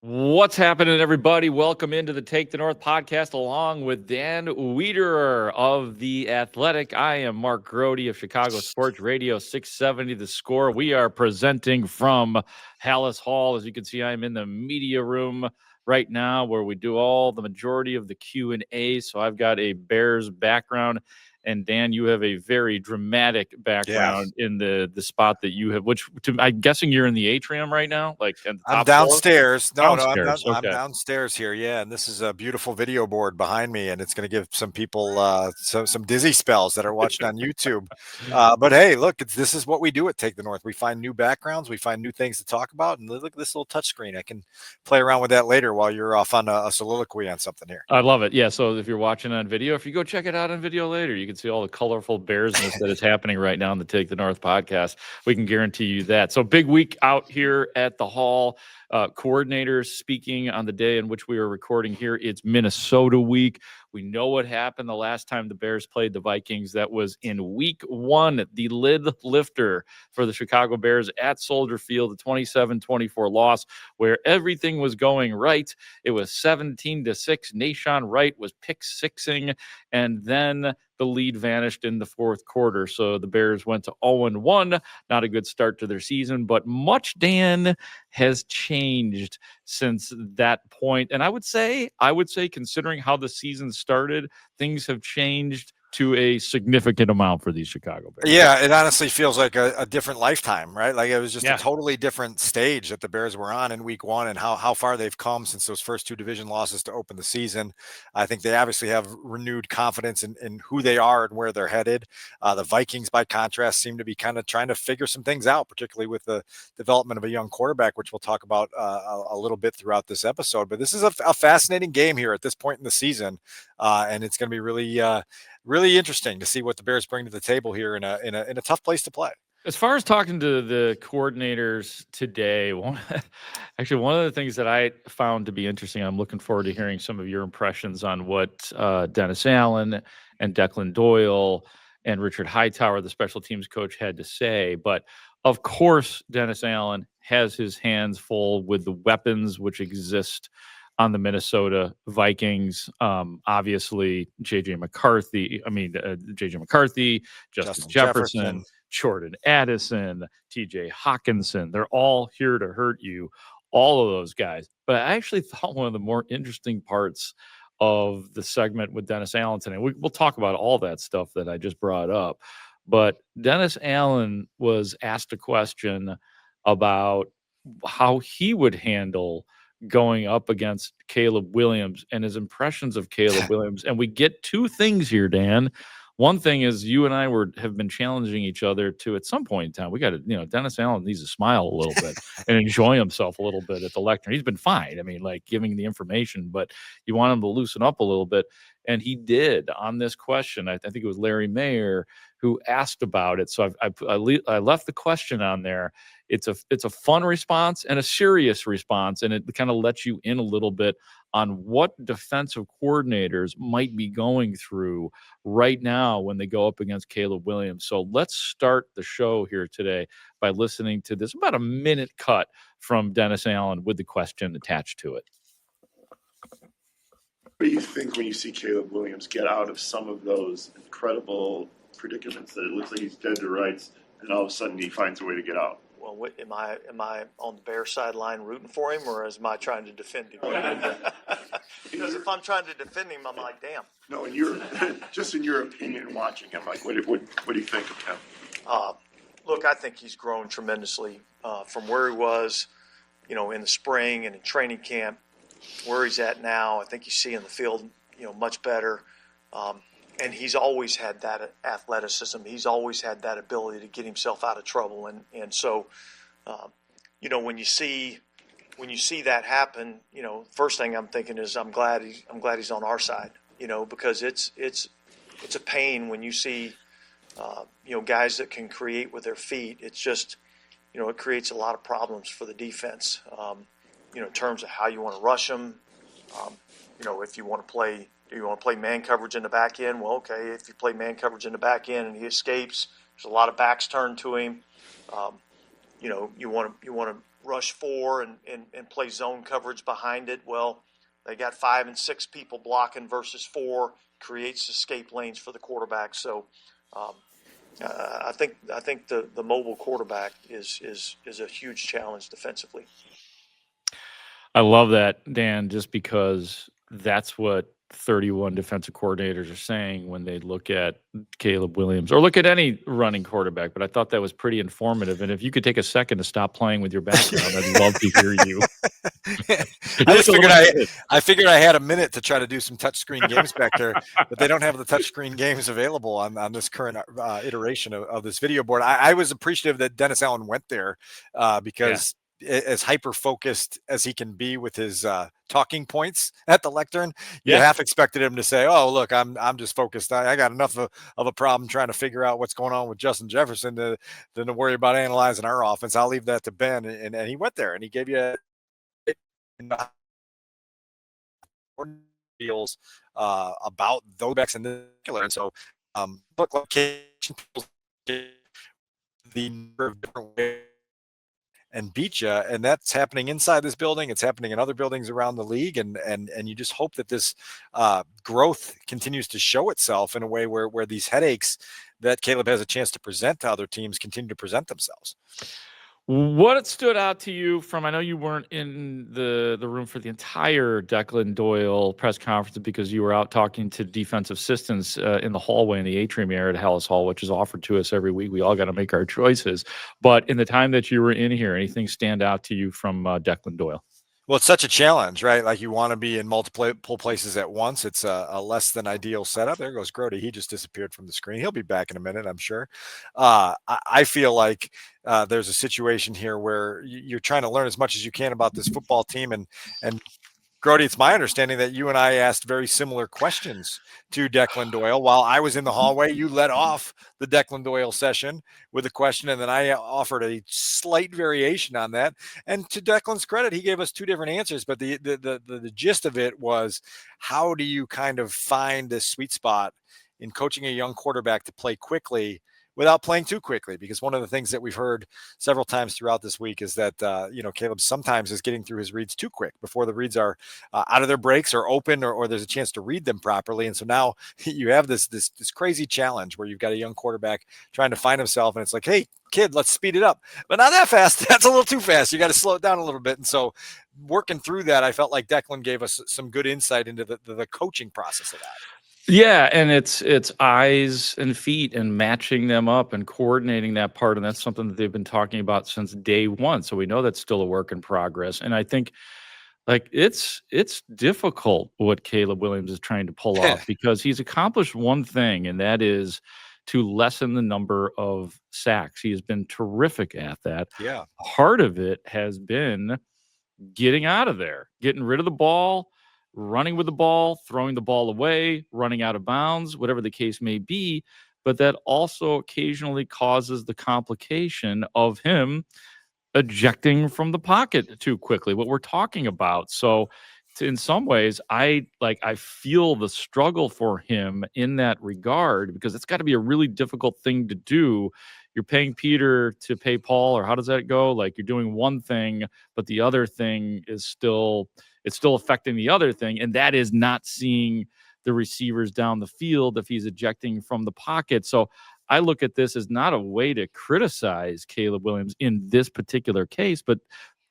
What's happening, everybody? Welcome into the Take the North podcast along with Dan Wiederer of The Athletic. I am Mark Grote of Chicago Sports Radio 670 The Score. We are presenting from Haugh. As you can see, I'm in the media room right now where we do all the majority of the Q&A. So I've got a Bears background. And Dan, you have a very dramatic background in the spot that you have, I'm guessing you're in the atrium right now, like at the I'm top downstairs. floor? I'm Okay. downstairs here. Yeah, and this is a beautiful video board behind me, and it's going to give some people some dizzy spells that are watching on YouTube. But hey, look, this is what we do at Take the North. We find new backgrounds, we find new things to talk about, and look at this little touch screen. I can play around with that later while you're off on a soliloquy on something here. I love it. Yeah. So if you're watching on video, if you go check it out on video later, you can see all the colorful Bearsness that is happening right now in the Take the North podcast. We can guarantee you that. So big week out here at the Hall. Coordinators speaking on the day in which we are recording here. It's Minnesota week. We know what happened the last time the Bears played the Vikings. That was in week 1, the lid lifter for the Chicago Bears at Soldier Field, the 27-24 loss where everything was going right. It was 17-6. Nashawn Wright was pick-sixing, and then the lead vanished in the fourth quarter. So the Bears went to 0-1. Not a good start to their season, but much, Dan, has changed since that point. And I would say, considering how the season started, things have changed to a significant amount for these Chicago Bears. Yeah, it honestly feels like a different lifetime, right? Like it was just Yeah. a totally different stage that the Bears were on in week 1 and how far they've come since those first 2 division losses to open the season. I think they obviously have renewed confidence in who they are and where they're headed. The Vikings, by contrast, seem to be kind of trying to figure some things out, particularly with the development of a young quarterback, which we'll talk about a little bit throughout this episode. But this is a fascinating game here at this point in the season, and it's going to be really interesting to see what the Bears bring to the table here in a tough place to play. As far as talking to the coordinators today, one of the things that I found to be interesting, I'm looking forward to hearing some of your impressions on what Dennis Allen and Declan Doyle and Richard Hightower, the special teams coach, had to say. But of course, Dennis Allen has his hands full with the weapons which exist on the Minnesota Vikings. Obviously, J.J. McCarthy, Justin Jefferson, Jordan Addison, TJ Hawkinson. They're all here to hurt you, all of those guys. But I actually thought one of the more interesting parts of the segment with Dennis Allen today, we'll talk about all that stuff that I just brought up. But Dennis Allen was asked a question about how he would handle going up against Caleb Williams and his impressions of Caleb Williams. And we get 2 things here, Dan. One thing is you and I have been challenging each other to, at some point in time, we got to, Dennis Allen needs to smile a little bit and enjoy himself a little bit at the lectern. He's been fine. I mean, like giving the information, but you want him to loosen up a little bit. And he did on this question. I think it was Larry Mayer who asked about it. So I left the question on there. It's a fun response and a serious response, and it kind of lets you in a little bit on what defensive coordinators might be going through right now when they go up against Caleb Williams. So let's start the show here today by listening to this about a minute cut from Dennis Allen with the question attached to it. What do you think when you see Caleb Williams get out of some of those incredible predicaments that it looks like he's dead to rights, and all of a sudden he finds a way to get out? Well, am I on the Bears sideline rooting for him, or am I trying to defend him? Because if I'm trying to defend him, I'm like, damn. No, in your opinion, watching him, like, what do you think of him? Look, I think he's grown tremendously from where he was, in the spring and in training camp. Where he's at now, I think you see in the field, much better. And he's always had that athleticism. He's always had that ability to get himself out of trouble. And so, when you see that happen, first thing I'm thinking is I'm glad he's on our side. Because it's a pain when you see guys that can create with their feet. It's just it creates a lot of problems for the defense. In terms of how you want to rush them. If you want to play. Do you want to play man coverage in the back end? Well, okay, if you play man coverage in the back end and he escapes, there's a lot of backs turned to him. You want to rush 4 and play zone coverage behind it. Well, they got 5 and 6 people blocking versus 4, creates escape lanes for the quarterback. So I think the mobile quarterback is a huge challenge defensively. I love that, Dan, just because that's what 31 defensive coordinators are saying when they look at Caleb Williams or look at any running quarterback. But I thought that was pretty informative. And if you could take a second to stop playing with your background, I'd love to hear you. I figured I had a minute to try to do some touchscreen games back there, but they don't have the touchscreen games available on this current iteration of this video board. I was appreciative that Dennis Allen went there because as hyper focused as he can be with his talking points at the lectern, you half expected him to say, "Oh, look, I'm just focused. I got enough of a problem trying to figure out what's going on with Justin Jefferson than to worry about analyzing our offense. I'll leave that to Ben." And he went there and he gave you feels about those backs in particular. And so look like the number of different ways and beat you, and that's happening inside this building. It's happening in other buildings around the league, and you just hope that this growth continues to show itself in a way where these headaches that Caleb has a chance to present to other teams continue to present themselves. What stood out to you from, I know you weren't in the room for the entire Declan Doyle press conference because you were out talking to defensive assistants in the hallway in the atrium area at Hallis Hall, which is offered to us every week. We all got to make our choices. But in the time that you were in here, anything stand out to you from Declan Doyle? Well, it's such a challenge, right? Like you want to be in multiple places at once. It's a less than ideal setup. There goes Grote. He just disappeared from the screen. He'll be back in a minute, I'm sure. I feel like there's a situation here where you're trying to learn as much as you can about this football team. And Grote, it's my understanding that you and I asked very similar questions to Declan Doyle. While I was in the hallway, you led off the Declan Doyle session with a question, and then I offered a slight variation on that. And to Declan's credit, he gave us two different answers, but the gist of it was, how do you kind of find this sweet spot in coaching a young quarterback to play quickly without playing too quickly? Because one of the things that we've heard several times throughout this week is that, Caleb sometimes is getting through his reads too quick before the reads are out of their breaks or open, or there's a chance to read them properly. And so now you have this crazy challenge where you've got a young quarterback trying to find himself, and it's like, hey, kid, let's speed it up, but not that fast. That's a little too fast. You got to slow it down a little bit. And so working through that, I felt like Declan gave us some good insight into the coaching process of that. Yeah, and it's eyes and feet and matching them up and coordinating that part, and that's something that they've been talking about since day one. So we know that's still a work in progress. And I think it's difficult what Caleb Williams is trying to pull off because he's accomplished one thing, and that is to lessen the number of sacks. He has been terrific at that. Yeah. Part of it has been getting out of there, getting rid of the ball, running with the ball, throwing the ball away, running out of bounds, whatever the case may be. But that also occasionally causes the complication of him ejecting from the pocket too quickly, what we're talking about. So in some ways, I feel the struggle for him in that regard, because it's got to be a really difficult thing to do. You're paying Peter to pay Paul, or how does that go? Like, you're doing one thing, but the other thing is still affecting the other thing. And that is not seeing the receivers down the field if he's ejecting from the pocket. So I look at this as not a way to criticize Caleb Williams in this particular case, but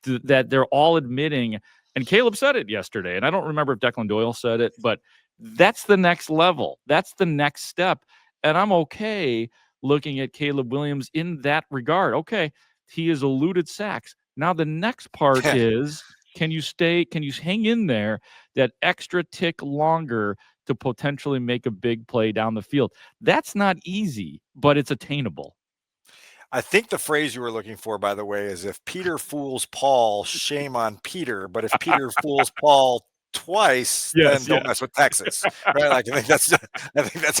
that they're all admitting, and Caleb said it yesterday, and I don't remember if Declan Doyle said it, but that's the next level. That's the next step. And I'm okay looking at Caleb Williams in that regard. Okay, he has eluded sacks. Now the next part is, can you hang in there that extra tick longer to potentially make a big play down the field? That's not easy, but it's attainable. I think the phrase you were looking for, by the way, is if Peter fools Paul, shame on Peter. But if Peter fools Paul twice, then don't mess with Texas, right? Like, I think that's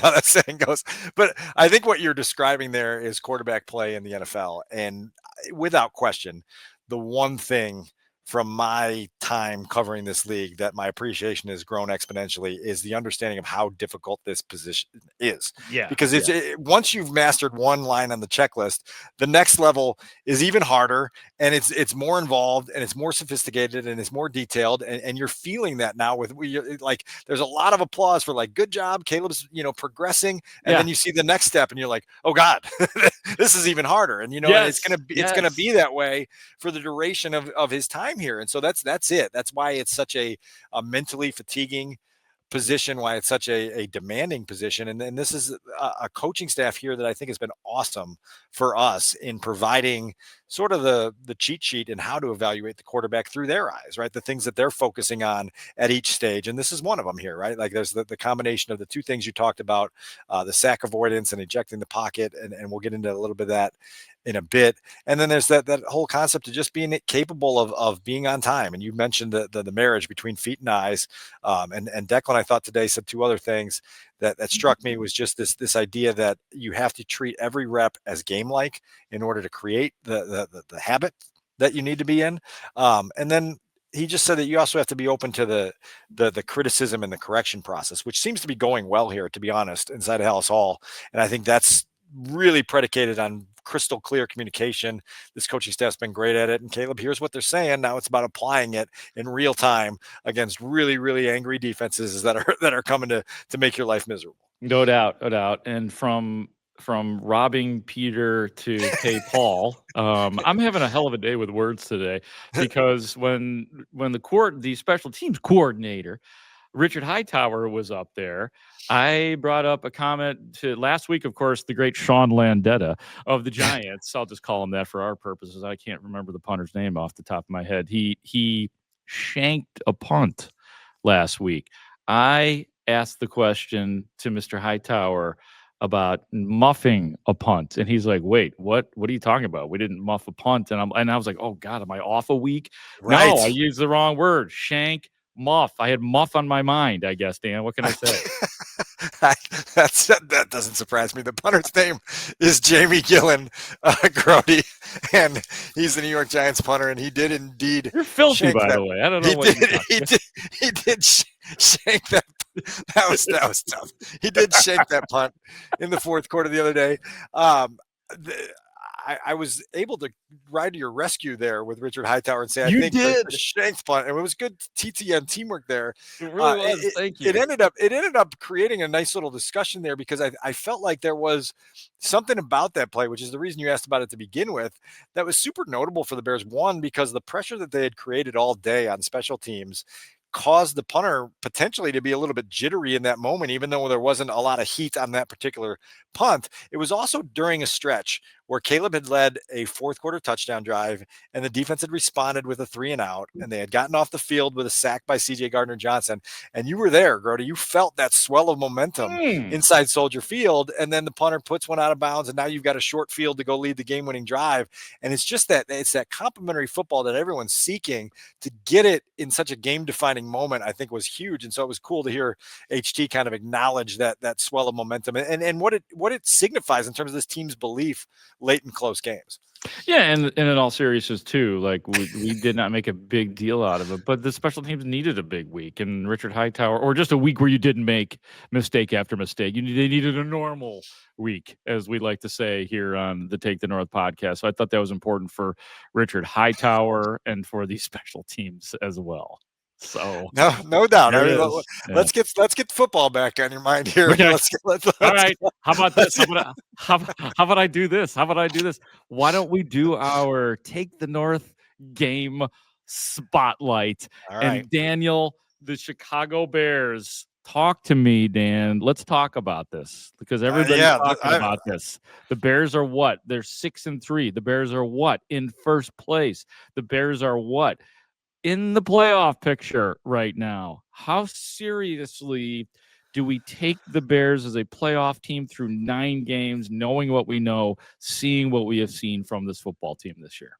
how that saying goes. But I think what you're describing there is quarterback play in the NFL, and without question, the one thing from my time covering this league that my appreciation has grown exponentially is the understanding of how difficult this position is. Yeah. Because once you've mastered one line on the checklist, the next level is even harder, and it's more involved, and it's more sophisticated, and it's more detailed, and you're feeling that now with like there's a lot of applause for like, good job, Caleb's progressing, and then you see the next step and you're like, oh God, this is even harder. And and it's gonna be that way for the duration of his time here. And so that's it. That's why it's such a mentally fatiguing position, why it's such a demanding position. And this is a coaching staff here that I think has been awesome for us in providing sort of the cheat sheet and how to evaluate the quarterback through their eyes, right? The things that they're focusing on at each stage. And this is one of them here, right? Like there's the combination of the two things you talked about, the sack avoidance and ejecting the pocket. And we'll get into a little bit of that in a bit. And then there's that whole concept of just being capable of being on time. And you mentioned the marriage between feet and eyes. And Declan, I thought today, said two other things that struck me, was just this idea that you have to treat every rep as game-like in order to create the habit that you need to be in. And then he just said that you also have to be open to the criticism and the correction process, which seems to be going well here, to be honest, inside of Haugh. And I think that's really predicated on crystal clear communication. This coaching staff's been great at it. And Caleb, here's what they're saying. Now it's about applying it in real time against really, really angry defenses that are coming to make your life miserable. No doubt. And from robbing Peter to pay Paul, I'm having a hell of a day with words today, because when the special teams coordinator Richard Hightower was up there, I brought up a comment to last week, of course, the great Sean Landetta of the Giants. I'll just call him that for our purposes. I can't remember the punter's name off the top of my head. He shanked a punt last week. I asked the question to Mr. Hightower about muffing a punt, and he's like, wait, what are you talking about? We didn't muff a punt. And I was like, oh God, am I off a week? Right. No, I used the wrong word. Shank, muff. I had muff on my mind, I guess, Dan. What can I say? That doesn't surprise me. The punter's name is Jamie Gillen Grote, and he's the New York Giants punter, and he did indeed. You're filthy, by the way. I don't know what he did shank that. That was tough. He did shank that punt in the fourth quarter the other day. I was able to ride to your rescue there with Richard Hightower and say, I think the shanked punt, and it was good TTN teamwork there. It really was. Thank you. It ended up creating a nice little discussion there, because I felt like there was something about that play, which is the reason you asked about it to begin with, that was super notable for the Bears. One, because the pressure that they had created all day on special teams caused the punter potentially to be a little bit jittery in that moment, even though there wasn't a lot of heat on that particular punt. It was also during a stretch where Caleb had led a fourth quarter touchdown drive, and the defense had responded with a 3-and-out, and they had gotten off the field with a sack by CJ Gardner-Johnson. And you were there, Grote. You felt that swell of momentum inside Soldier Field, and then the punter puts one out of bounds, and now you've got a short field to go lead the game-winning drive. And it's just it's that complimentary football that everyone's seeking. To get it in such a game-defining moment, I think, was huge. And so it was cool to hear HT kind of acknowledge that swell of momentum and what it signifies in terms of this team's belief late in close games. Yeah, and in all seriousness too, like we did not make a big deal out of it, but the special teams needed a big week, and Richard Hightower, or just a week where you didn't make mistake after mistake. They needed a normal week, as we like to say here on the Take the North podcast. So I thought that was important for Richard Hightower and for these special teams as well. So no doubt. Let's get football back on your mind here. Okay. Let's all right. How about this? How about I do this? Why don't we do our Take the North game spotlight? All right. And Daniel, the Chicago Bears. Talk to me, Dan. Let's talk about this, because everybody's talking about this. The Bears are what? They're 6-3. The Bears are what? In first place. The Bears are what? In the playoff picture right now. How seriously do we take the Bears as a playoff team through 9 games, knowing what we know, seeing what we have seen from this football team this year?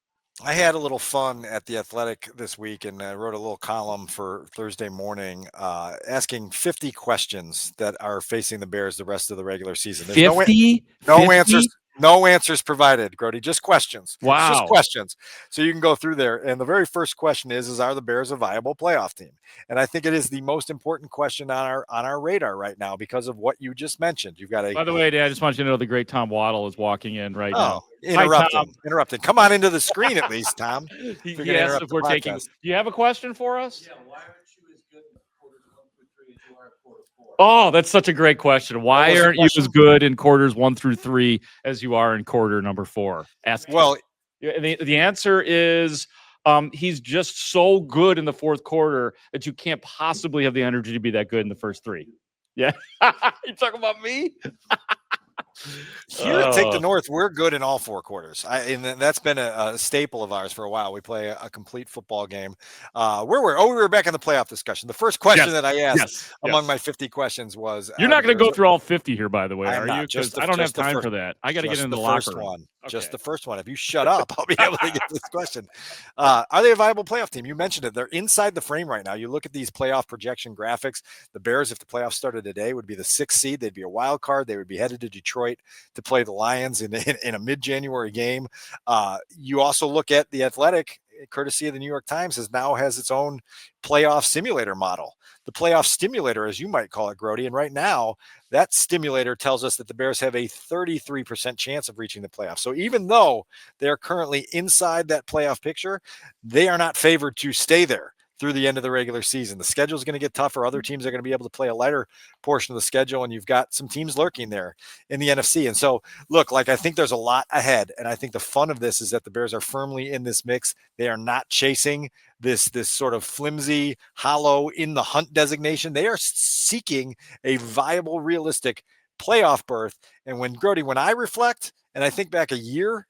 I had a little fun at The Athletic this week, and I wrote a little column for Thursday morning asking 50 questions that are facing the Bears the rest of the regular season. There's 50? No answers. No answers provided, Grote. Just questions. Wow. It's just questions. So you can go through there. And the very first question is are the Bears a viable playoff team? And I think it is the most important question on our radar right now because of what you just mentioned. You've got By the way, Dan, I just want you to know the great Tom Waddle is walking in right now. Interrupting. Come on into the screen at least, Tom. He asked if we're taking. Do you have a question for us? Yeah, why aren't you as good in quarters 1 through 3 as you are in quarter 4? Oh, that's such a great question. Why aren't you as good in quarters 1 through 3 as you are in quarter number 4? The answer is he's just so good in the fourth quarter that you can't possibly have the energy to be that good in the first 3. Yeah. You talking about me? Here at Take the North, we're good in all 4 quarters. And that's been a staple of ours for a while. We play a complete football game. We were back in the playoff discussion. The first question that I asked among my 50 questions was, you're not going to go through all 50 here, by the way, are you? Because I don't have time for that. I got to get into the locker room. Just the first one. If you shut up, I'll be able to get this question. Are they a viable playoff team? You mentioned it. They're inside the frame right now. You look at these playoff projection graphics. The Bears, if the playoffs started today, would be the 6th seed. They'd be a wild card. They would be headed to Detroit to play the Lions in a mid-January game. You also look at The Athletic, courtesy of the New York Times, has its own playoff simulator model. The playoff stimulator, as you might call it, Grote. And right now, that stimulator tells us that the Bears have a 33% chance of reaching the playoffs. So even though they are currently inside that playoff picture, they are not favored to stay there through the end of the regular season. The schedule is going to get tougher. Other teams are going to be able to play a lighter portion of the schedule, and you've got some teams lurking there in the NFC. And so, look, I think there's a lot ahead, and I think the fun of this is that the Bears are firmly in this mix. They are not chasing this sort of flimsy, hollow in the hunt designation. They are seeking a viable, realistic playoff berth. And when I reflect, and I think back a year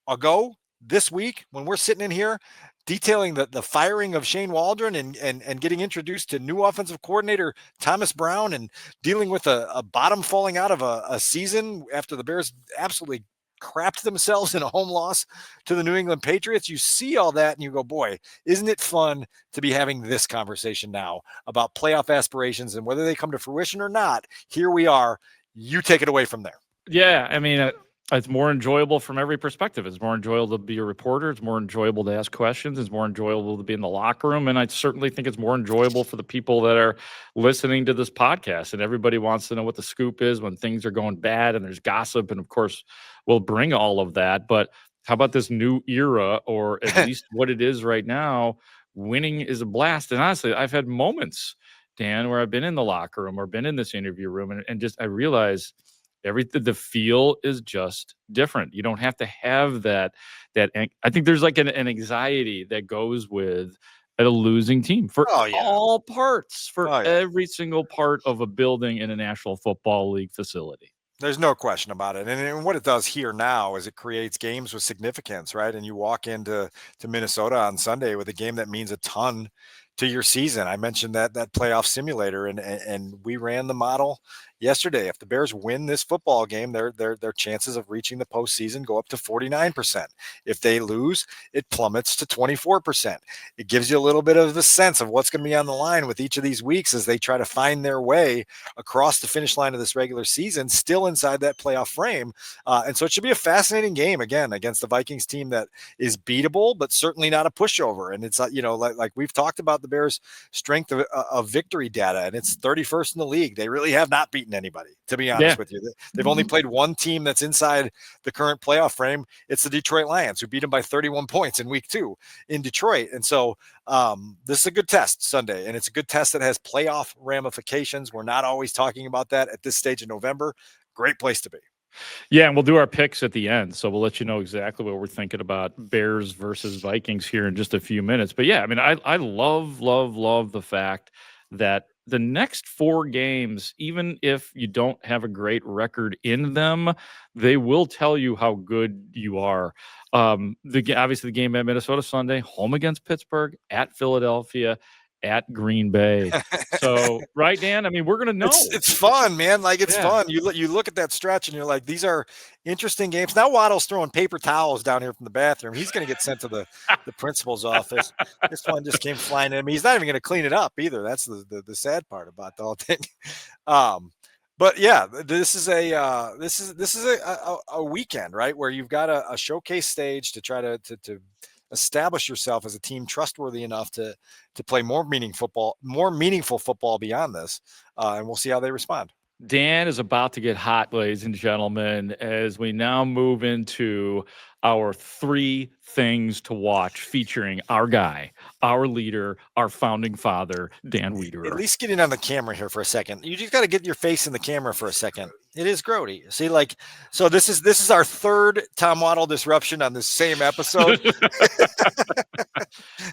ago this week, when we're sitting in here detailing the firing of Shane Waldron and getting introduced to new offensive coordinator Thomas Brown and dealing with a bottom falling out of a season after the Bears absolutely crapped themselves in a home loss to the New England Patriots. You see all that and you go, boy, isn't it fun to be having this conversation now about playoff aspirations and whether they come to fruition or not. Here we are. You take it away from there. Yeah, I mean, it's more enjoyable from every perspective. It's more enjoyable to be a reporter. It's more enjoyable to ask questions. It's more enjoyable to be in the locker room. And I certainly think it's more enjoyable for the people that are listening to this podcast. And everybody wants to know what the scoop is when things are going bad and there's gossip. And of course, we'll bring all of that. But how about this new era, or at least what it is right now? Winning is a blast. And honestly, I've had moments, Dan, where I've been in the locker room or been in this interview room and just I realize the feel is just different. You don't have to have that. I think there's like an anxiety that goes with a losing team for all parts, every single part of a building in a National Football League facility. There's no question about it. And what it does here now is it creates games with significance, right? And you walk into Minnesota on Sunday with a game that means a ton to your season. I mentioned that playoff simulator, and we ran the model yesterday. If the Bears win this football game, their chances of reaching the postseason go up to 49%. If they lose, it plummets to 24%. It gives you a little bit of a sense of what's going to be on the line with each of these weeks as they try to find their way across the finish line of this regular season, still inside that playoff frame. And so it should be a fascinating game, again, against the Vikings team that is beatable, but certainly not a pushover. And it's, like we've talked about the Bears' strength of victory data, and it's 31st in the league. They really have not beaten anybody, to be honest with you. They've only played one team that's inside the current playoff frame. It's the Detroit Lions, who beat them by 31 points in week 2 in Detroit. And so this is a good test Sunday, and it's a good test that has playoff ramifications. We're not always talking about that at this stage of November. Great place to be. Yeah, and we'll do our picks at the end, so we'll let you know exactly what we're thinking about Bears versus Vikings here in just a few minutes. But yeah, I mean, I love the fact that the next 4 games, even if you don't have a great record in them, they will tell you how good you are. Obviously, the game at Minnesota Sunday, home against Pittsburgh, at Philadelphia, at Green Bay. So, right, Dan? I mean, we're going to know. It's fun, man. It's fun. You look at that stretch and you're like, these are interesting games. Now Waddle's throwing paper towels down here from the bathroom. He's going to get sent to the principal's office. This one just came flying in. I mean, he's not even going to clean it up either. That's the sad part about the whole thing. But yeah, this is a weekend, right, where you've got a showcase stage to try to establish yourself as a team trustworthy enough to play more meaningful football beyond this, and we'll see how they respond. Dan is about to get hot, ladies and gentlemen, as we now move into our 3 things to watch featuring our guy, our leader, our founding father, Dan At Wiederer. least getting on the camera here for a second. You just got to get your face in the camera for a second. It is Grote. See, like, so this is our 3rd Tom Waddle disruption on this same episode.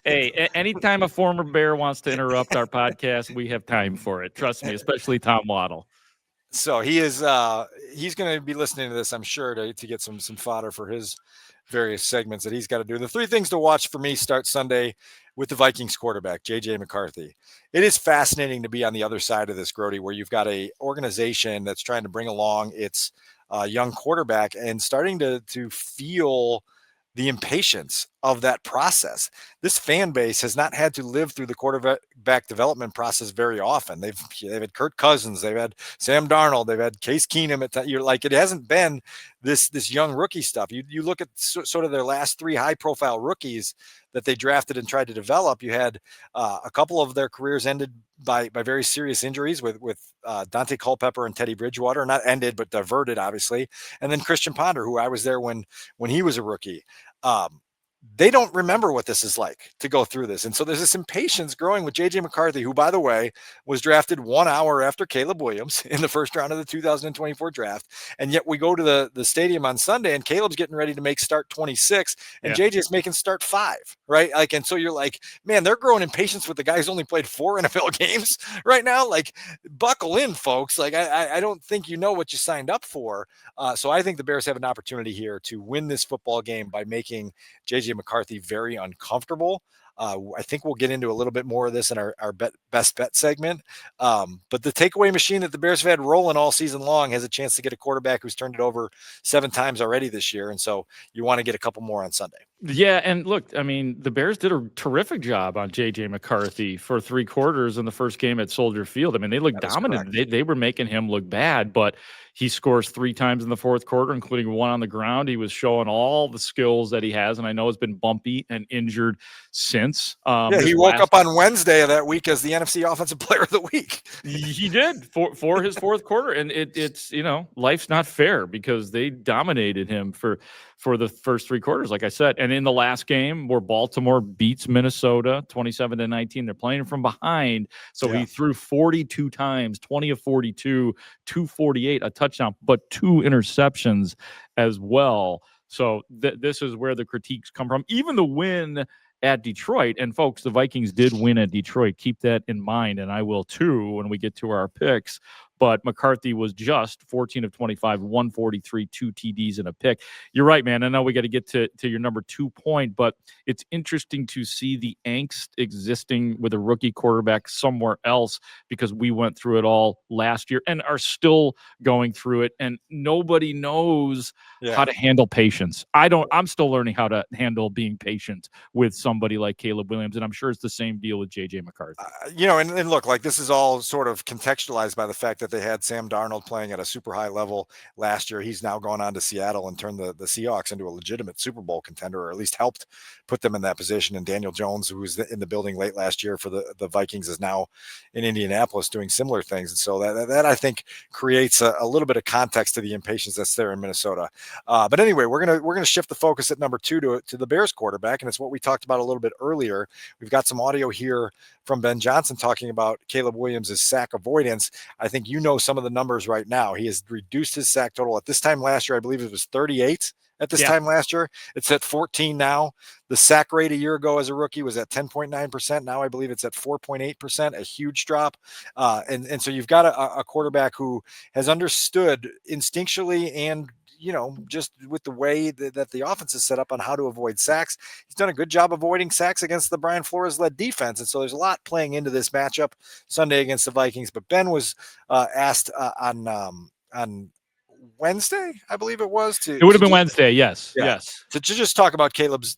Hey, anytime a former Bear wants to interrupt our podcast, we have time for it. Trust me, especially Tom Waddle. So he's going to be listening to this, I'm sure, to get some fodder for his various segments that he's got to do. The 3 things to watch for me start Sunday with the Vikings quarterback, JJ McCarthy. It is fascinating to be on the other side of this, Grote, where you've got a organization that's trying to bring along its young quarterback and starting to feel the impatience of that process. This fan base has not had to live through the quarterback development process very often. They've had Kirk Cousins, they've had Sam Darnold, they've had Case Keenum. You're like, it hasn't been this young rookie stuff. You look at sort of their last 3 high profile rookies that they drafted and tried to develop. You had a couple of their careers ended by very serious injuries with Dante Culpepper and Teddy Bridgewater, not ended but diverted, obviously, and then Christian Ponder, who I was there when he was a rookie. They don't remember what this is like to go through this. And so there's this impatience growing with JJ McCarthy, who, by the way, was drafted 1 hour after Caleb Williams in the first round of the 2024 draft. And yet we go to the stadium on Sunday and Caleb's getting ready to make start 26 and JJ's making start 5, right? Like, and so you're like, man, they're growing impatience with the guy who's only played 4 NFL games right now. Like, buckle in, folks. Like, I don't think you know what you signed up for. So I think the Bears have an opportunity here to win this football game by making JJ McCarthy very uncomfortable. I think we'll get into a little bit more of this in our best bet segment. But the takeaway machine that the Bears have had rolling all season long has a chance to get a quarterback who's turned it over 7 times already this year. And so you want to get a couple more on Sunday. Yeah, and look, I mean, the Bears did a terrific job on JJ McCarthy for 3 quarters in the first game at Soldier Field. I mean, they looked dominant. They were making him look bad, but he scores 3 times in the fourth quarter, including 1 on the ground. He was showing all the skills that he has, and I know has been bumpy and injured since. He woke up on Wednesday of that week as the NFC Offensive Player of the Week. He did for his fourth quarter, and it's life's not fair because they dominated him for the first 3 quarters, like I said. And in the last game where Baltimore beats Minnesota 27-19, they're playing from behind. So he threw 42 times, 20 of 42, 248, a touchdown, but 2 interceptions as well. So this is where the critiques come from. Even the win at Detroit, and folks, the Vikings did win at Detroit. Keep that in mind, and I will too when we get to our picks. But McCarthy was just 14 of 25, 143, 2 TDs and a pick. You're right, man. I know we got to get to your number 2 point, but it's interesting to see the angst existing with a rookie quarterback somewhere else because we went through it all last year and are still going through it, and nobody knows how to handle patience. I'm still learning how to handle being patient with somebody like Caleb Williams, and I'm sure it's the same deal with JJ McCarthy. And look, like, this is all sort of contextualized by the fact that they had Sam Darnold playing at a super high level last year. He's now gone on to Seattle and turned the Seahawks into a legitimate Super Bowl contender, or at least helped put them in that position. And Daniel Jones, who was in the building late last year for the Vikings, is now in Indianapolis doing similar things. And so that I think creates a little bit of context to the impatience that's there in Minnesota. But anyway, we're gonna shift the focus at number 2 to the Bears quarterback, and it's what we talked about a little bit earlier. We've got some audio here from Ben Johnson talking about Caleb Williams' sack avoidance. I think you know some of the numbers right now. He has reduced his sack total. At this time last year, I believe it was 38. At this time last year, it's at 14 now. The sack rate a year ago as a rookie was at 10.9%. Now I believe it's at 4.8%, a huge drop. And so you've got a quarterback who has understood instinctually and just with the way that the offense is set up on how to avoid sacks. He's done a good job avoiding sacks against the Brian Flores led defense. And so there's a lot playing into this matchup Sunday against the Vikings. But Ben was asked on Wednesday, I believe it was. It would have been Wednesday. Yes. Yeah. Yes. To just talk about Caleb's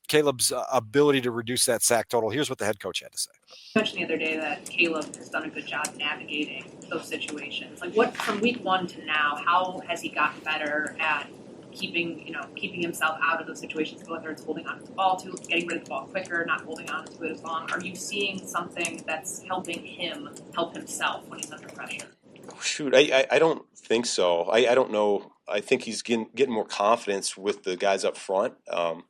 ability to reduce that sack total. Here's what the head coach had to say. You mentioned the other day that Caleb has done a good job navigating those situations. Like, what from week 1 to now, how has he gotten better at keeping himself out of those situations, whether it's holding on to the ball, to getting rid of the ball quicker, not holding on to it as long? Are you seeing something that's helping him help himself when he's under pressure? Shoot, I don't think so. I don't know. I think he's getting more confidence with the guys up front. The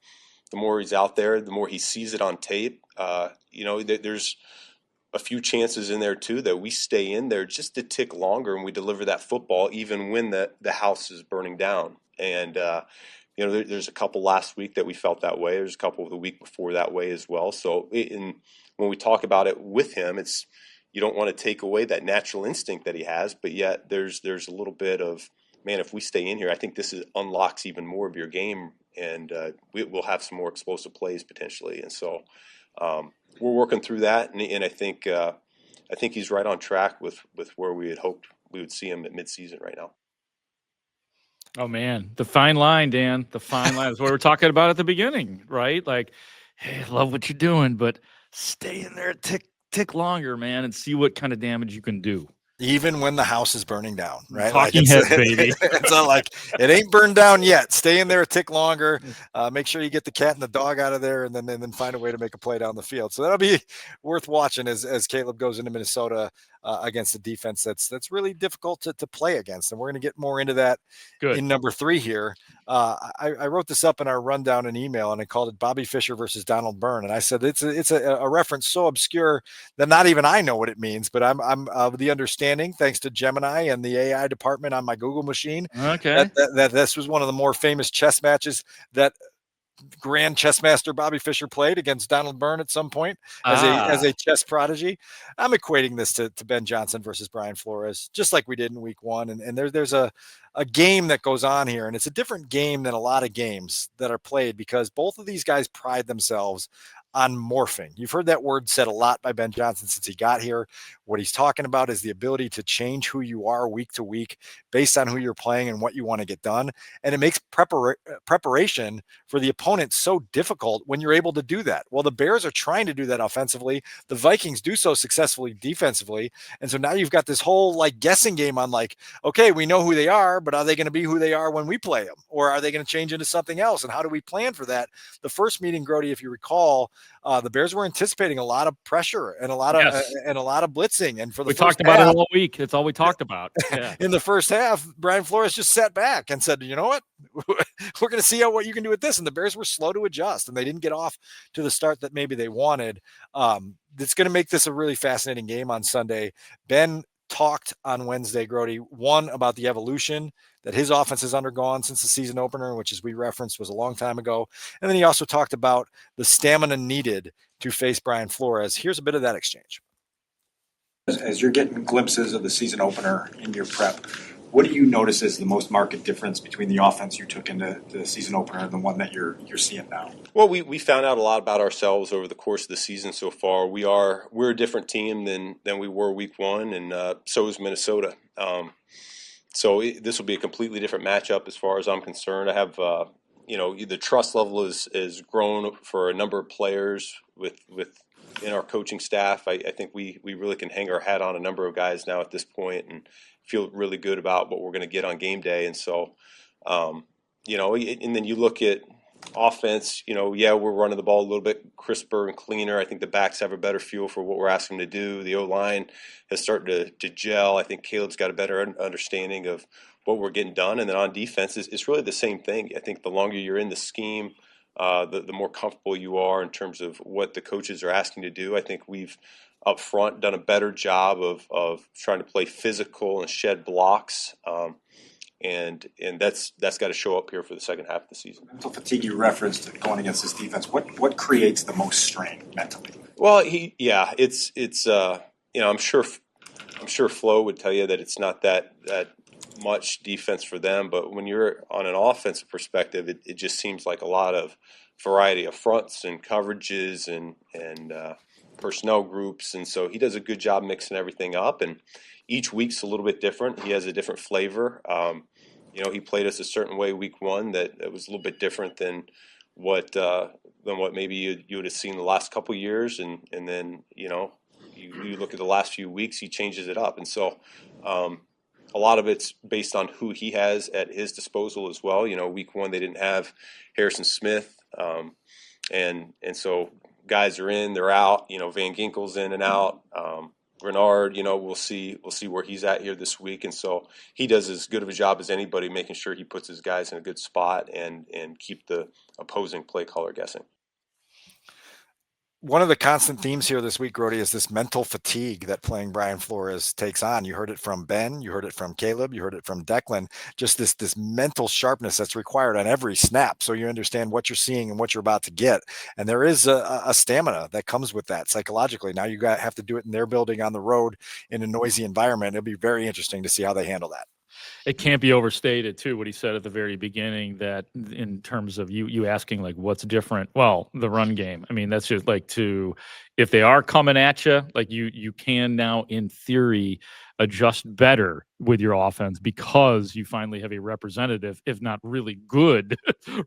more he's out there, the more he sees it on tape. There's a few chances in there too that we stay in there just a tick longer and we deliver that football even when the house is burning down. And there's a couple last week that we felt that way. There's a couple of the week before that way as well. So when we talk about it with him, it's you don't want to take away that natural instinct that he has, but yet there's a little bit of, man, if we stay in here, I think this unlocks even more of your game, and we'll have some more explosive plays potentially. And so we're working through that, and I think he's right on track with where we had hoped we would see him at midseason right now. Oh man, the fine line, Dan. The fine line is what we were talking about at the beginning, right? Like, hey, I love what you're doing, but stay in there a tick longer, man, and see what kind of damage you can do. Even when the house is burning down, right? Talking heads, baby. It's not like it ain't burned down yet. Stay in there a tick longer. Make sure you get the cat and the dog out of there, and then find a way to make a play down the field. So that'll be worth watching as Caleb goes into Minnesota against a defense that's really difficult to play against. And we're going to get more into that in number 3 here. I wrote this up in our rundown in email, and I called it Bobby Fischer versus Donald Byrne. And I said it's a reference so obscure that not even I know what it means. But I'm of the understanding, thanks to Gemini and the AI department on my Google machine, that this was one of the more famous chess matches that Grand chess master Bobby Fischer played against Donald Byrne at some point as a chess prodigy. I'm equating this to Ben Johnson versus Brian Flores, just like we did in week 1. And there's a game that goes on here, and it's a different game than a lot of games that are played because both of these guys pride themselves on morphing. You've heard that word said a lot by Ben Johnson since he got here. What he's talking about is the ability to change who you are week to week based on who you're playing and what you want to get done. And it makes preparation for the opponent so difficult when you're able to do that. Well, the Bears are trying to do that offensively. The Vikings do so successfully defensively. And so now you've got this whole guessing game on okay, we know who they are, but are they going to be who they are when we play them? Or are they going to change into something else? And how do we plan for that? The first meeting, Grote, if you recall, the Bears were anticipating a lot of pressure and a lot of blitzing. And we talked about it all week. It's all we talked about. Yeah. In the first half, Brian Flores just sat back and said, you know what, we're going to see what you can do with this. And the Bears were slow to adjust, and they didn't get off to the start that maybe they wanted. It's going to make this a really fascinating game on Sunday. Ben talked on Wednesday, Grote, one, about the evolution that his offense has undergone since the season opener, which, as we referenced, was a long time ago. And then he also talked about the stamina needed to face Brian Flores. Here's a bit of that exchange. As you're getting glimpses of the season opener in your prep, what do you notice is the most marked difference between the offense you took into the season opener and the one that you're seeing now? Well, we found out a lot about ourselves over the course of the season so far. We're a different team than we were week 1, and so is Minnesota. So this will be a completely different matchup as far as I'm concerned. I have, the trust level is grown for a number of players in our coaching staff. I think we really can hang our hat on a number of guys now at this point and feel really good about what we're going to get on game day. And so, and then you look at offense, we're running the ball a little bit crisper and cleaner. I think the backs have a better feel for what we're asking them to do. The O-line has started to gel. I think Caleb's got a better understanding of what we're getting done. And then on defense, it's really the same thing. I think the longer you're in the scheme, the more comfortable you are in terms of what the coaches are asking to do. I think we've up front done a better job of trying to play physical and shed blocks. And that's got to show up here for the second half of the season. Mental fatigue you referenced going against this defense. What creates the most strain mentally? Well, it's I'm sure Flo would tell you that it's not that much defense for them, but when you're on an offensive perspective, it just seems like a lot of variety of fronts and coverages and personnel groups, and so he does a good job mixing everything up. And each week's a little bit different. He has a different flavor. he played us a certain way week one that was a little bit different than what maybe you would have seen the last couple years, and then you look at the last few weeks, he changes it up, and so a lot of it's based on who he has at his disposal as well. Week one they didn't have Harrison Smith, and so guys are in, they're out. Van Ginkel's in and out. Renard, we'll see where he's at here this week, and so he does as good of a job as anybody making sure he puts his guys in a good spot and keep the opposing play caller guessing. One of the constant themes here this week, Grote, is this mental fatigue that playing Brian Flores takes on. You heard it from Ben, you heard it from Caleb, you heard it from Declan, just this mental sharpness that's required on every snap. So you understand what you're seeing and what you're about to get. And there is a stamina that comes with that psychologically. Now you have to do it in their building on the road in a noisy environment. It'll be very interesting to see how they handle that. It can't be overstated too what he said at the very beginning, that in terms of you asking like what's different, well, the run game. I mean, that's just like if they are coming at you, like you can now in theory adjust better with your offense because you finally have a representative, if not really good,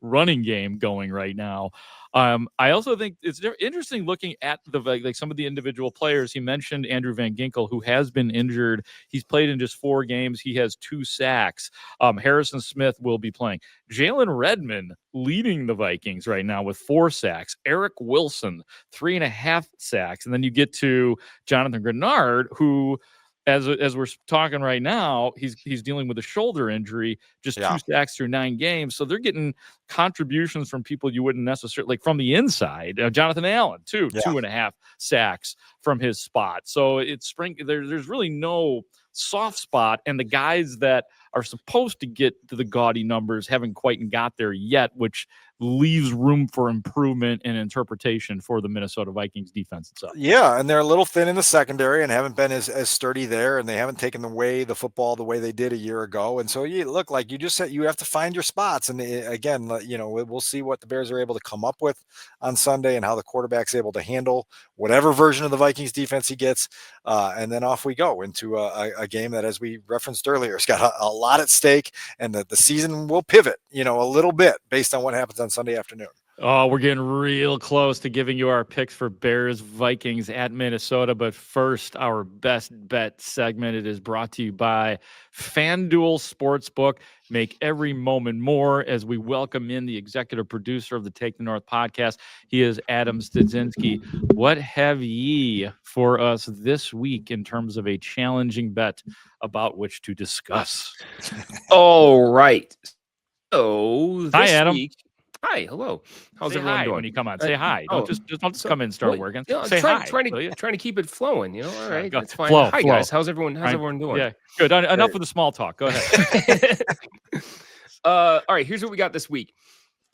running game going right now. I also think it's interesting looking at like some of the individual players. He mentioned Andrew Van Ginkel, who has been injured. He's played in just 4 games. He has 2 sacks. Harrison Smith will be playing. Jalen Redmond leading the Vikings right now with 4 sacks. Eric Wilson, 3.5 sacks. And then you get to Jonathan Grenard, who, as we're talking right now, he's dealing with a shoulder injury, just 2 sacks through 9 games. So they're getting contributions from people you wouldn't necessarily, like from the inside. Jonathan Allen, 2.5 sacks from his spot. So it's there's really no soft spot, and the guys that are supposed to get to the gaudy numbers haven't quite got there yet, which leaves room for improvement and interpretation for the Minnesota Vikings defense itself. Yeah, and they're a little thin in the secondary and haven't been as sturdy there, and they haven't taken away the football the way they did a year ago. And so you look like you just said you have to find your spots. And again, we'll see what the Bears are able to come up with on Sunday and how the quarterback's able to handle whatever version of the Vikings defense he gets. And then off we go into a game that, as we referenced earlier, has got a lot at stake, and the season will pivot, a little bit based on what happens on Sunday afternoon. Oh, we're getting real close to giving you our picks for Bears Vikings at Minnesota. But first, our best bet segment. It is brought to you by FanDuel Sportsbook. Make every moment more as we welcome in the executive producer of the Take the North podcast. He is Adam Studzinski. What have ye for us this week in terms of a challenging bet about which to discuss? All right. So this Hi, Adam. week. Hi, hello. How's Say everyone hi doing? when you come on. Say hi. Don't just come in and start working. Say trying, hi. Trying to keep it flowing. All right, that's fine. Flow. Guys. How's everyone doing? Yeah, good. Enough of the small talk. Go ahead. All right. Here's what we got this week.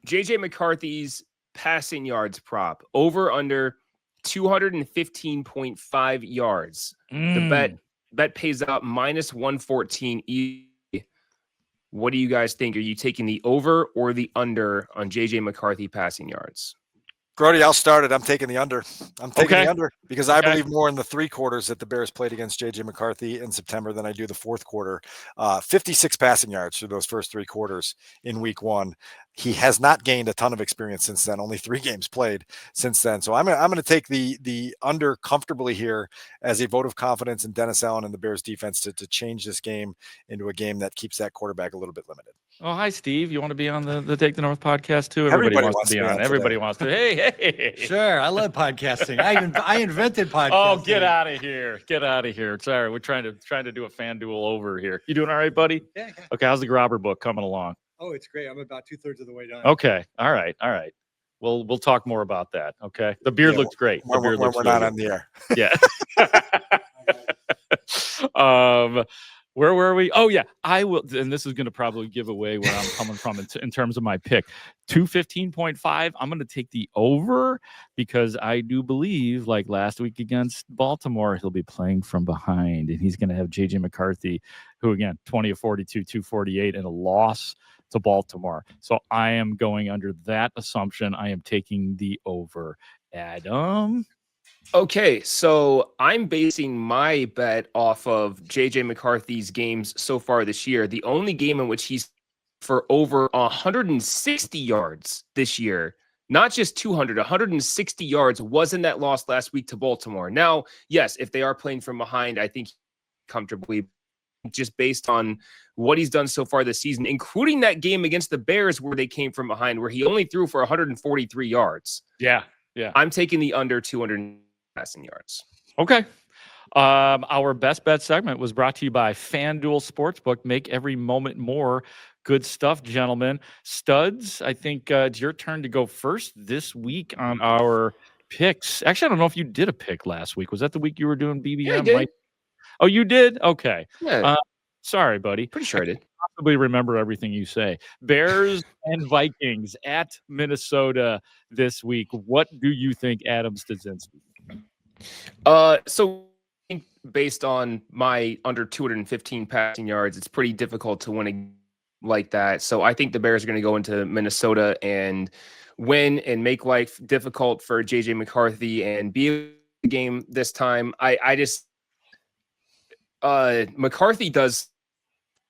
JJ McCarthy's passing yards prop over under 215.5 yards. The bet pays out -114. What do you guys think? Are you taking the over or the under on JJ McCarthy passing yards? Grote, I'll start it. I'm taking the under. I'm taking the under because I believe more in the 3 quarters that the Bears played against JJ McCarthy in September than I do the 4th quarter. 56 passing yards through those first 3 quarters in week 1. He has not gained a ton of experience since then. Only 3 games played since then. So I'm going to take the under comfortably here as a vote of confidence in Dennis Allen and the Bears defense to change this game into a game that keeps that quarterback a little bit limited. Oh, hi, Steve. You want to be on the Take the North podcast too? Everybody wants to be on. Everybody wants to. Hey. Sure. I love podcasting. I invented podcasting. Oh, get out of here. Get out of here. Sorry. We're trying to do a FanDuel over here. You doing all right, buddy? Yeah. Okay. How's the Grobber book coming along? Oh, it's great. I'm about 2/3 of the way done. Okay. All right. We'll talk more about that. Okay. The beard looks great. The beard looks we're not on the air. Yeah. Where were we? Oh, yeah. I will. And this is going to probably give away where I'm coming from in terms of my pick. 215.5. I'm going to take the over because I do believe, like last week against Baltimore, he'll be playing from behind. And he's going to have J.J. McCarthy, who, again, 20 of 42, 248, and a loss to Baltimore. So I am going under that assumption. I am taking the over. Adam? Okay, so I'm basing my bet off of JJ McCarthy's games so far this year. The only game in which he's for over 160 yards this year. Not just 200, 160 yards was in that loss last week to Baltimore. Now, yes, if they are playing from behind, I think comfortably, just based on what he's done so far this season, including that game against the Bears where they came from behind, where he only threw for 143 yards. Yeah. I'm taking the under 200 passing yards. Okay. Our best bet segment was brought to you by FanDuel Sportsbook. Make every moment more. Good stuff, gentlemen. Studs, I think it's your turn to go first this week on our picks. Actually, I don't know if you did a pick last week. Was that the week you were doing BBM? Yeah, I did. Right? Oh, you did? Okay. Yeah. Sorry, buddy. Pretty sure I did. Possibly remember everything you say. Bears and Vikings at Minnesota this week. What do you think, Adam Stadzinski? So based on my under 215 passing yards, it's pretty difficult to win a like that. So I think the Bears are going to go into Minnesota and win and make life difficult for JJ McCarthy and be a game this time. I just McCarthy does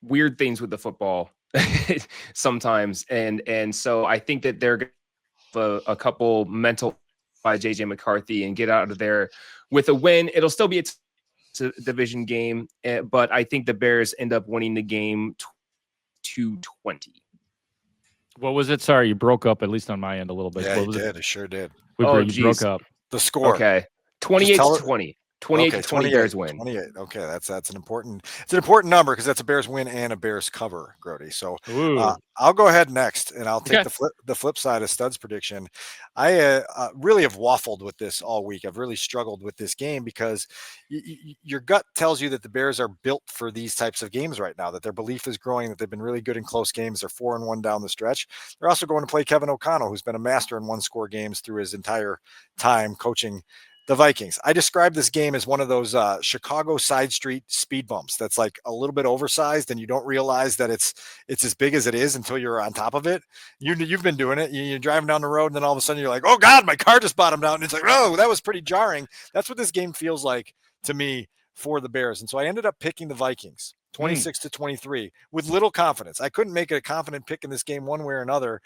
weird things with the football sometimes, and so I think that they're going to have a couple mental by JJ McCarthy and get out of there with a win. It'll still be a division game, but I think the Bears end up winning the game 2-20. What was it? Sorry, you broke up, at least on my end a little bit. Yeah, what was it sure did. You broke up. The score. Okay. 28-20. 28-20 Bears win. 28. Okay, that's an important number because that's a Bears win and a Bears cover, Grote. So I'll go ahead next, and I'll take the flip side of Stud's prediction. I really have waffled with this all week. I've really struggled with this game because your gut tells you that the Bears are built for these types of games right now, that their belief is growing, that they've been really good in close games. They're 4-1 down the stretch. They're also going to play Kevin O'Connell, who's been a master in one-score games through his entire time coaching the Vikings. I describe this game as one of those Chicago side street speed bumps that's like a little bit oversized, and you don't realize that it's as big as it is until you're on top of it. You've been doing it. You're driving down the road, and then all of a sudden you're like, oh God, my car just bottomed out. And it's like, oh, that was pretty jarring. That's what this game feels like to me for the Bears. And so I ended up picking the Vikings 26-23 with little confidence. I couldn't make a confident pick in this game one way or another.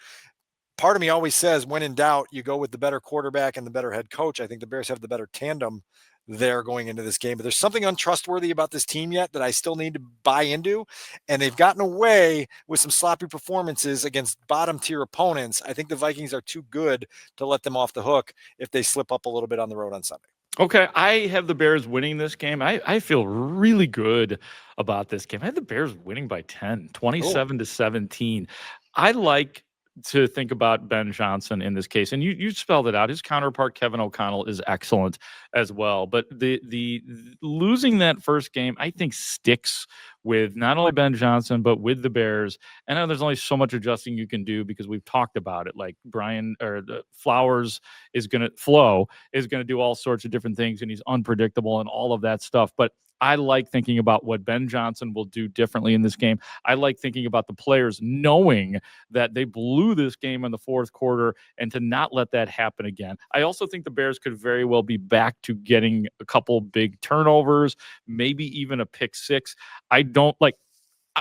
Part of me always says, when in doubt, you go with the better quarterback and the better head coach. I think the Bears have the better tandem there going into this game. But there's something untrustworthy about this team yet that I still need to buy into. And they've gotten away with some sloppy performances against bottom-tier opponents. I think the Vikings are too good to let them off the hook if they slip up a little bit on the road on Sunday. Okay, I have the Bears winning this game. I feel really good about this game. I have the Bears winning by 10, 27-17. I like to think about Ben Johnson in this case, and you spelled it out. His counterpart Kevin O'Connell is excellent as well, but the losing that first game I think sticks with not only Ben Johnson but with the Bears. I know there's only so much adjusting you can do because we've talked about it. Like Flowers is going to do all sorts of different things, and he's unpredictable and all of that stuff. But I like thinking about what Ben Johnson will do differently in this game. I like thinking about the players knowing that they blew this game in the fourth quarter and to not let that happen again. I also think the Bears could very well be back to getting a couple big turnovers, maybe even a pick six. I don't like.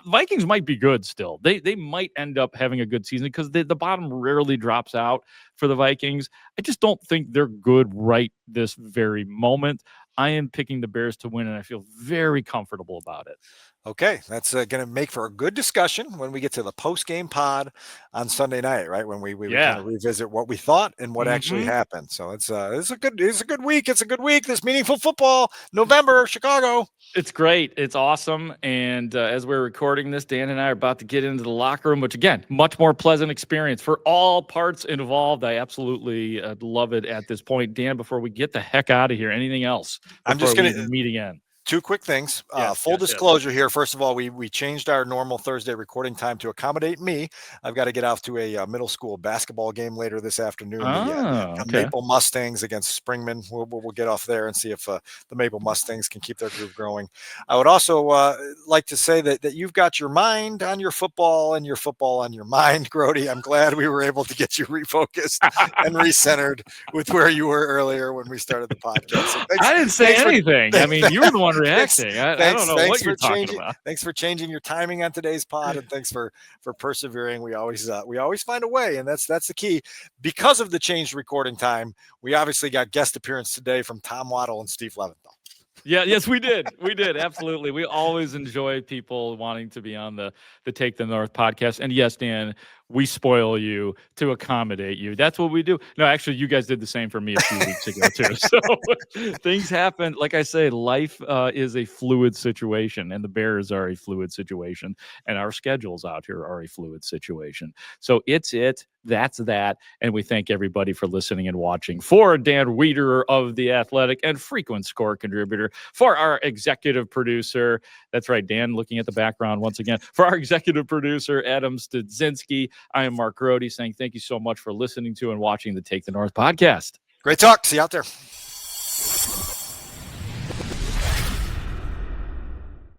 Vikings might be good still. They might end up having a good season because the bottom rarely drops out for the Vikings. I just don't think they're good right this very moment. I am picking the Bears to win, and I feel very comfortable about it. Okay, that's going to make for a good discussion when we get to the post-game pod on Sunday night, right? When we kind of revisit what we thought and what actually happened. So it's a good week. It's a good week. This meaningful football, November, Chicago. It's great. It's awesome. And as we're recording this, Dan and I are about to get into the locker room, which again, much more pleasant experience for all parts involved. I absolutely love it at this point. Dan, before we get the heck out of here, anything else? I'm just going to meet again. Two quick things. Full disclosure here. First of all, we changed our normal Thursday recording time to accommodate me. I've got to get off to a middle school basketball game later this afternoon. The Maple Mustangs against Springman. We'll get off there and see if the Maple Mustangs can keep their groove growing. I would also like to say that you've got your mind on your football and your football on your mind, Grote. I'm glad we were able to get you refocused and recentered with where you were earlier when we started the podcast. So I didn't say anything. I mean, you were the one reacting. I don't know what you're talking about. Thanks for changing your timing on today's pod, and thanks for persevering. We always find a way, and that's the key. Because of the changed recording time, we obviously got guest appearance today from Tom Waddle and Steve Leventhal. Yeah, yes, we did. We did. Absolutely. We always enjoy people wanting to be on the Take the North podcast. And yes, Dan, we spoil you to accommodate you. That's what we do. No, actually, you guys did the same for me a few weeks ago, too. So things happen. Like I say, life is a fluid situation, and the Bears are a fluid situation, and our schedules out here are a fluid situation. So that's that. And we thank everybody for listening and watching. For Dan Wiederer of The Athletic and frequent score contributor, for our executive producer, that's right, Dan looking at the background once again, for our executive producer, Adam Studzinski, I am Mark Grote saying thank you so much for listening to and watching the Take the North podcast. Great talk. See you out there.